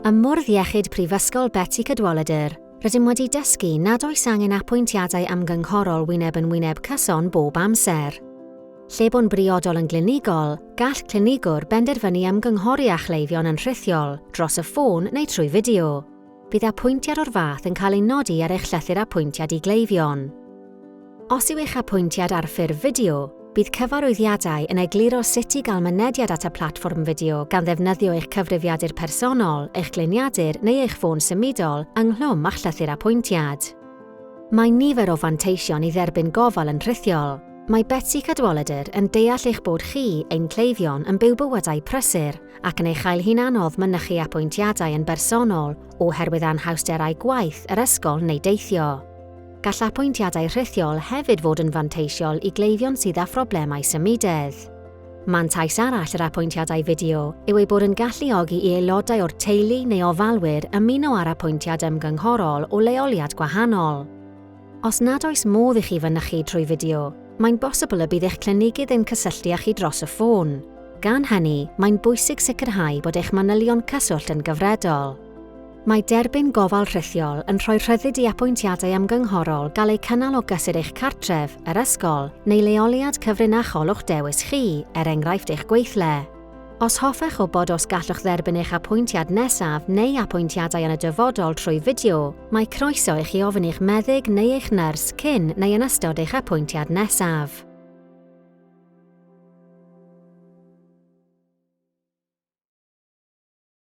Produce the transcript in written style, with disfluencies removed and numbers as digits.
Ym Mwrdd Iechyd Prifysgol Beti Cadwaladr, rydym wedi dysgu nad oes angen apwyntiadau ymgynghorol wyneb yn wyneb cyson bob amser. Lle bo'n briodol yn glinigol, gall clinigwr benderfynu ymgynghori a chleifion yn rhithiol dros y ffôn neu trwy fideo. Bydd apwyntiad o'r fath yn cael ei nodi ar eich llythyr apwyntiad i gleifion. Os yw eich apwyntiad ar ffurf fideo, bydd cyfarwyddiadau yn egluro sut i gael mynediad at y platfform fideo gan ddefnyddio eich cyfrifiadur personol, eich gliniadur neu eich ffôn symudol ynghlwm a'ch llythyr apwyntiad. Mae nifer o fanteision i dderbyn gofal yn rhithiol. Mae Beti Cadwaladr yn deall eich bod chi, ein cleifion, yn byw bywydau prysur ac yn eich chael hi'n anodd mynychu apwyntiadau yn bersonol oherwydd anhawsterau gwaith, yr ysgol neu deithio. Gall apwyntiadau rhithiol hefyd fod yn fanteisiol i gleifion sydd â phroblemau symudedd. Mantais arall yr apwyntiadau fideo yw ei bod yn galluogi i aelodau o'r teulu neu ofalwyr ymuno ar apwyntiad ymgynghorol o leoliad gwahanol. Os nad oes modd i chi fynychu trwy fideo, mae'n bosibl y bydd eich clinigydd yn cysylltu â chi dros y ffôn. Gan hynny, mae'n bwysig sicrhau bod eich manylion cyswllt yn gyfredol. Mae derbyn gofal rhithiol yn rhoi rhyddid i apwyntiadau ymgynghorol gael eu cynnal o gysur eich cartref, yr ysgol, neu leoliad cyfrinachol o'ch dewis chi, enghraifft eich gweithle. Os hoffech o bod os gallwch dderbyn eich apwyntiad nesaf neu apwyntiadau yn y dyfodol trwy fideo, mae croeso i chi ofyn i'ch meddyg neu eich nyrs cyn neu yn ystod eich apwyntiad nesaf.